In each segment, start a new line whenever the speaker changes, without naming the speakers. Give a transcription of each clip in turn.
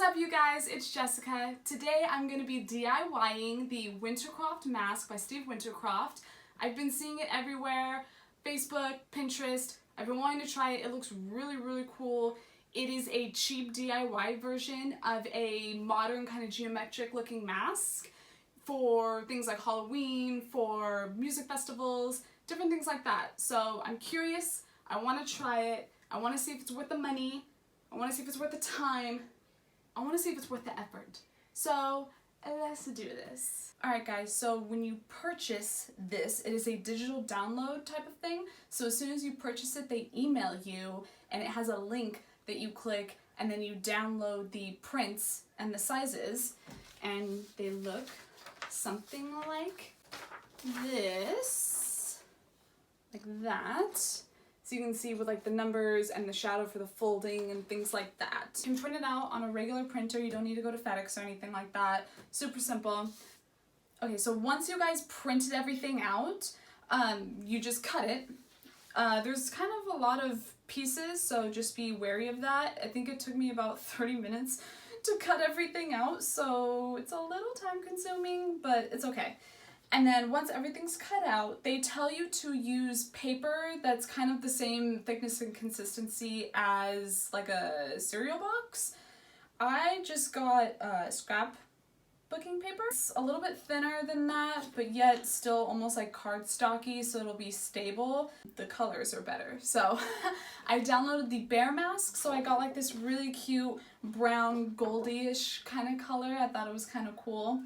up, you guys? It's Jessica. Today I'm going to be DIYing the Wintercroft mask by Steve Wintercroft. I've been seeing it everywhere, Facebook, Pinterest. I've been wanting to try it. It looks really cool. It is a cheap DIY version of a modern kind of geometric looking mask for things like Halloween, for music festivals, different things like that. So I'm curious. I want to try it. I want to see if it's worth the money. I want to see if it's worth the time. I want to see if it's worth the effort. So let's do this. Alright guys, so when you purchase this, it is a digital download type of thing. So as soon as you purchase it, they email you and it has a link that you click and then you download the prints and the sizes, and they look something like this, like that. So you can see with like the numbers and the shadow for the folding and things like that. You can print it out on a regular printer. You don't need to go to FedEx or anything like that. Super simple. Okay, so once you guys printed everything out, you just cut it. There's kind of a lot of pieces, so just be wary of that. I think it took me about 30 minutes to cut everything out, so it's a little time consuming, but it's okay. And then once everything's cut out, they tell you to use paper that's kind of the same thickness and consistency as like a cereal box. I just got scrap booking paper. It's a little bit thinner than that, but yet still almost like cardstocky, so it'll be stable. The colors are better. So I downloaded the bear mask, so I got like this really cute brown goldie-ish kind of color. I thought it was kind of cool.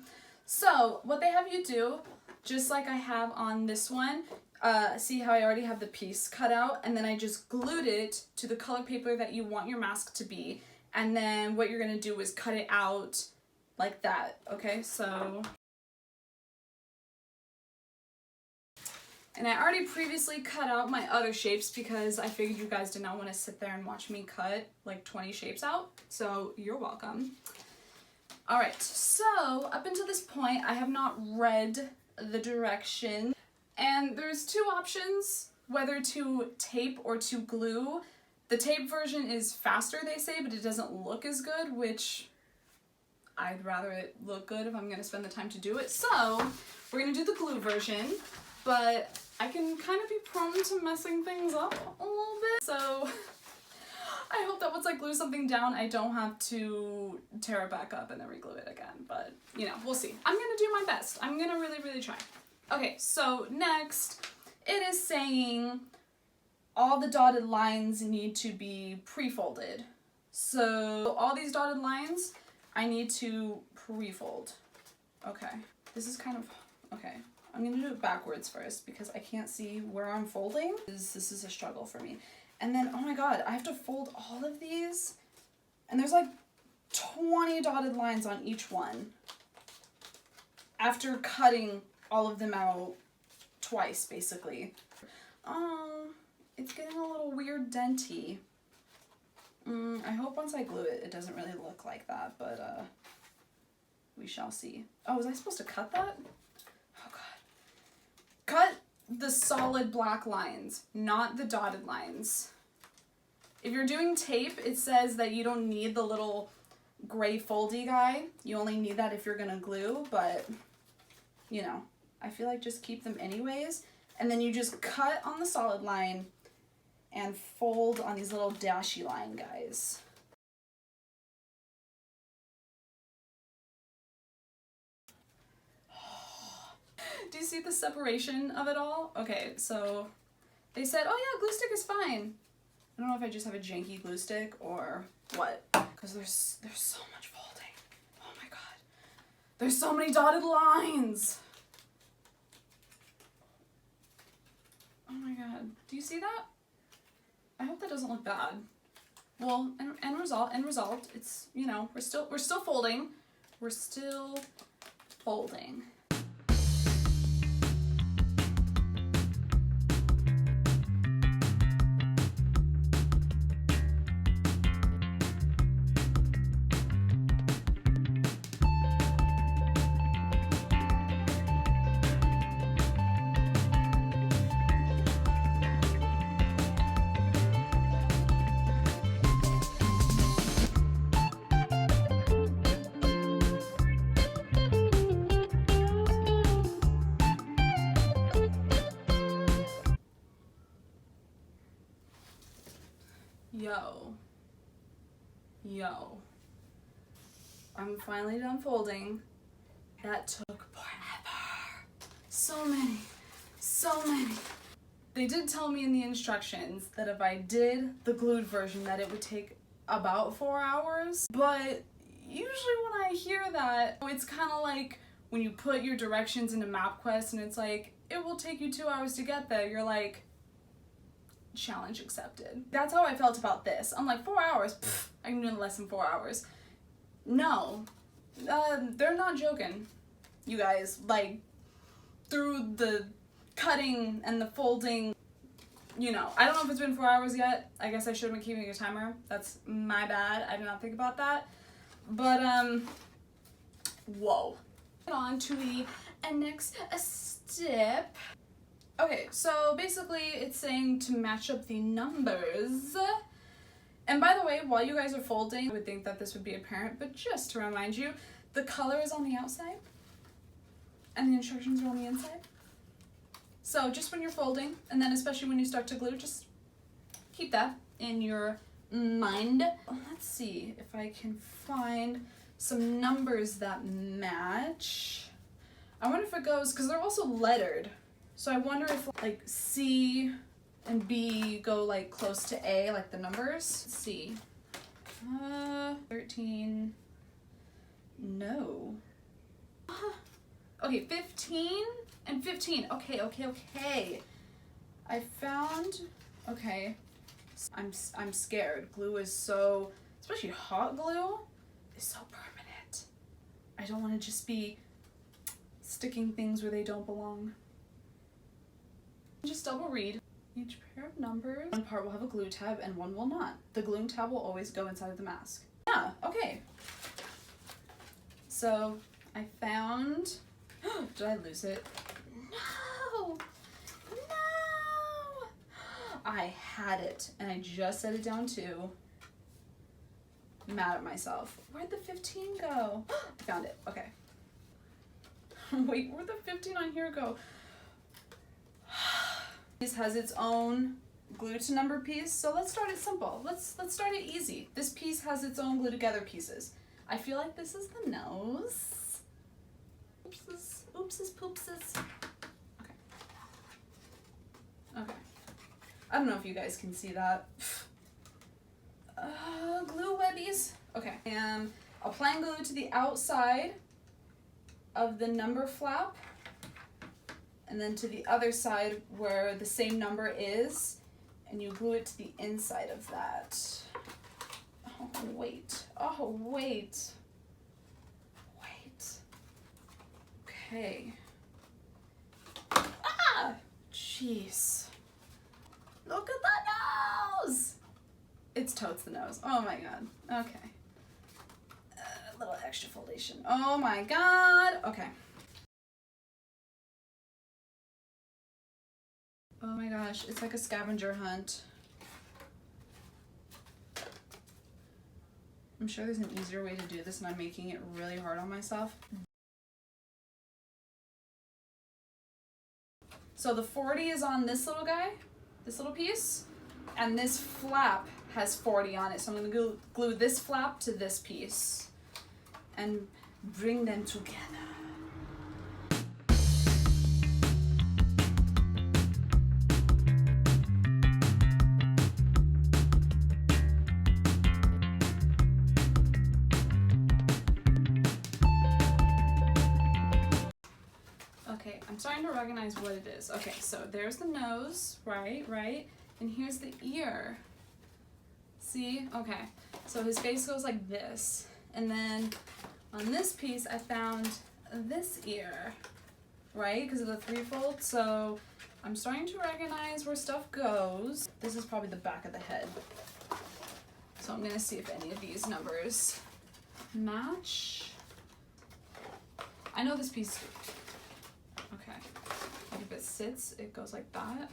So what they have you do, just like I have on this one, see how I already have the piece cut out, and then I just glued it to the color paper that you want your mask to be, and then what you're gonna do is cut it out like that. Okay, so, and I already previously cut out my other shapes because I figured you guys did not want to sit there and watch me cut like 20 shapes out, so you're welcome. Alright, so up until this point I have not read the direction, and there's two options whether to tape or to glue. The tape version is faster, they say, but it doesn't look as good, which I'd rather it look good if I'm going to spend the time to do it. So we're going to do the glue version, but I can kind of be prone to messing things up a little bit, so I hope that once I glue something down, I don't have to tear it back up and then re-glue it again, but you know, we'll see. I'm gonna do my best. I'm gonna really try. Okay, so next, it is saying all the dotted lines need to be pre-folded. So all these dotted lines, I need to pre-fold. Okay, this is kind of, okay. I'm gonna do it backwards first because I can't see where I'm folding. This is a struggle for me. And then, oh my god, I have to fold all of these, and there's like 20 dotted lines on each one after cutting all of them out twice, basically. Oh, it's getting a little weird denty. I hope once I glue it, it doesn't really look like that, but we shall see. Oh, was I supposed to cut that? Oh god. Cut the solid black lines, not the dotted lines. If you're doing tape, it says that you don't need the little gray foldy guy. You only need that if you're gonna glue, but you know, I feel like just keep them anyways. And then you just cut on the solid line and fold on these little dashy line guys. Do you see the separation of it all? Okay, so they said, oh yeah, glue stick is fine. I don't know if I just have a janky glue stick or what, because there's so much folding. Oh my god. There's so many dotted lines. Oh my god. Do you see that? I hope that doesn't look bad. Well, end result, it's, you know, we're still folding. We're still folding. Yo. I'm finally done folding. That took forever. So many. They did tell me in the instructions that if I did the glued version that it would take about 4 hours, but usually when I hear that, it's kind of like when you put your directions into MapQuest and it's like, it will take you 2 hours to get there. You're like, challenge accepted. That's how I felt about this. I'm like, 4 hours? Pfft, I can do it in less than 4 hours. No, they're not joking, you guys. Like, through the cutting and the folding, you know, I don't know if it's been 4 hours yet. I guess I should have been keeping a timer. That's my bad. I did not think about that. But, whoa. On to the next step. Okay, so basically it's saying to match up the numbers. And by the way, while you guys are folding, I would think that this would be apparent, but just to remind you, the color is on the outside and the instructions are on the inside. So just when you're folding, and then especially when you start to glue, just keep that in your mind. Let's see if I can find some numbers that match. I wonder if it goes, because they're also lettered. So I wonder if like C and B go like close to A, like the numbers. Let's see. 13. No. Okay, 15 and 15. Okay. I found, okay. I'm scared. Glue is so, especially hot glue, is so permanent. I don't want to just be sticking things where they don't belong. Just double read each pair of numbers. One part will have a glue tab and one will not. The gluing tab will always go inside of the mask. Yeah, okay. So I found, did I lose it? No! I had it and I just set it down too. Mad at myself. Where'd the 15 go? I found it, okay. Wait, where'd the 15 on here go? This has its own glue to number piece, so let's start it simple. Let's start it easy. This piece has its own glue together pieces. I feel like this is the nose. Oopses, poopses. Okay. I don't know if you guys can see that. Glue webbies. Okay. And applying glue to the outside of the number flap, and then to the other side where the same number is, and you glue it to the inside of that. Oh, wait. Okay. Ah! Jeez. Look at the nose! It's totes the nose. Oh my god. Okay. A little extra foldation. Oh my god. Okay. Oh my gosh, it's like a scavenger hunt. I'm sure there's an easier way to do this and I'm making it really hard on myself. So the 40 is on this little guy, this little piece, and this flap has 40 on it. So I'm gonna glue this flap to this piece and bring them together. Okay, I'm starting to recognize what it is. Okay, so there's the nose, right? And here's the ear. See? Okay, so his face goes like this. And then on this piece, I found this ear, right? Because of the threefold. So I'm starting to recognize where stuff goes. This is probably the back of the head. So I'm gonna see if any of these numbers match. I know this piece. Okay, like if it sits, it goes like that.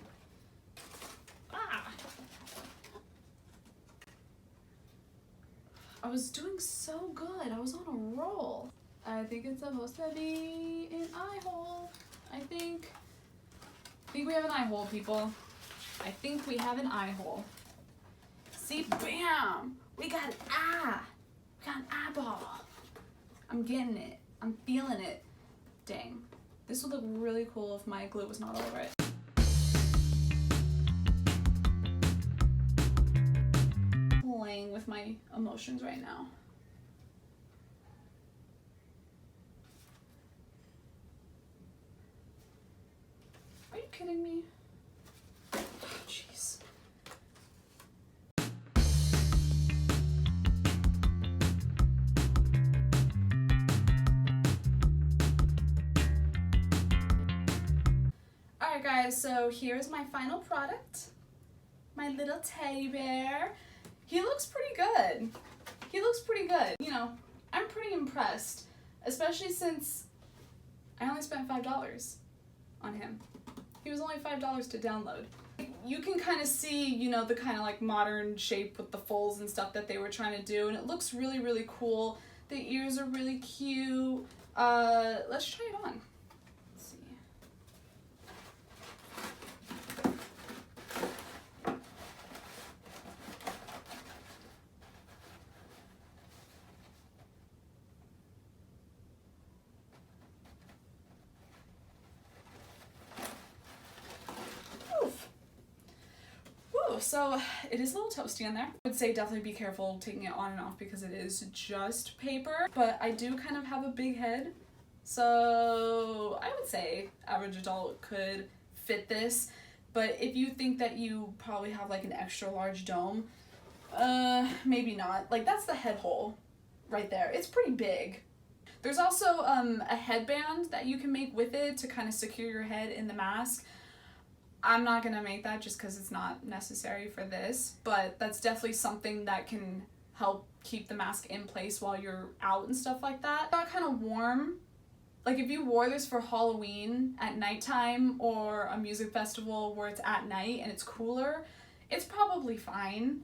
Ah! I was doing so good. I was on a roll. I think it's supposed to be an eye hole. I think we have an eye hole, people. I think we have an eye hole. See, bam! We got an eyeball. I'm getting it. I'm feeling it. Dang. This would look really cool if my glue was not all over it. Playing with my emotions right now. Are you kidding me? Oh, jeez. Alright guys, so here's my final product. My little teddy bear. He looks pretty good. He looks pretty good. You know, I'm pretty impressed, especially since I only spent $5 on him. He was only $5 to download. You can kind of see, you know, the kind of like modern shape with the folds and stuff that they were trying to do, and it looks really, really cool. The ears are really cute. Let's try it on. Let's see. So it is a little toasty in there. I would say definitely be careful taking it on and off because it is just paper, but I do kind of have a big head, so I would say average adult could fit this, but if you think that you probably have like an extra large dome, maybe not. Like that's the head hole right there. It's pretty big. There's also a headband that you can make with it to kind of secure your head in the mask. I'm not gonna make that just because it's not necessary for this, but that's definitely something that can help keep the mask in place while you're out and stuff like that. It got kind of warm. Like if you wore this for Halloween at nighttime or a music festival where it's at night and it's cooler, it's probably fine.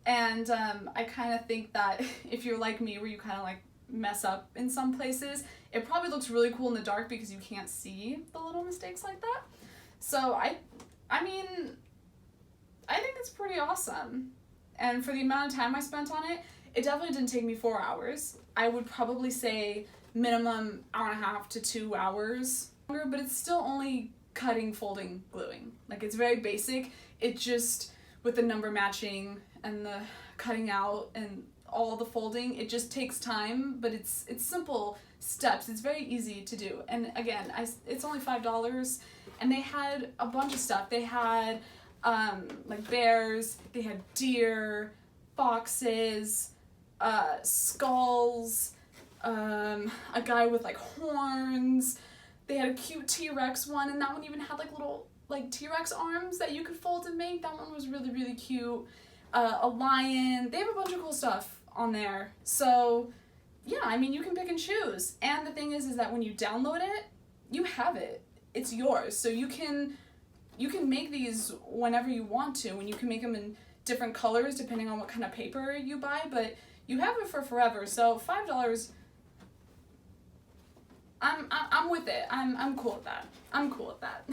And I kind of think that if you're like me where you kind of like mess up in some places, it probably looks really cool in the dark because you can't see the little mistakes like that. So I mean, I think it's pretty awesome. And for the amount of time I spent on it, it definitely didn't take me 4 hours. I would probably say minimum hour and a half to 2 hours longer, but it's still only cutting, folding, gluing. Like it's very basic. It just, with the number matching and the cutting out and all the folding, it just takes time, but it's simple steps. It's very easy to do. And again, it's only $5, and they had a bunch of stuff. They had like bears, they had deer, foxes, skulls, a guy with like horns. They had a cute T-Rex one, and that one even had like little like T-Rex arms that you could fold and make. That one was really, really cute. A lion. They have a bunch of cool stuff on there. So yeah, I mean, you can pick and choose. And the thing is that when you download it, you have it. It's yours. So you can make these whenever you want to, and you can make them in different colors depending on what kind of paper you buy, but you have it for forever. So $5, I'm with it. I'm cool with that. I'm cool with that.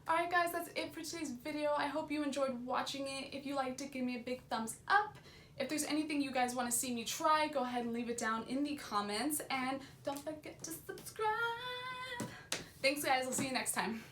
Alright guys, that's it for today's video. I hope you enjoyed watching it. If you liked it, give me a big thumbs up. If there's anything you guys want to see me try, go ahead and leave it down in the comments. And don't forget to subscribe. Thanks guys, I'll see you next time.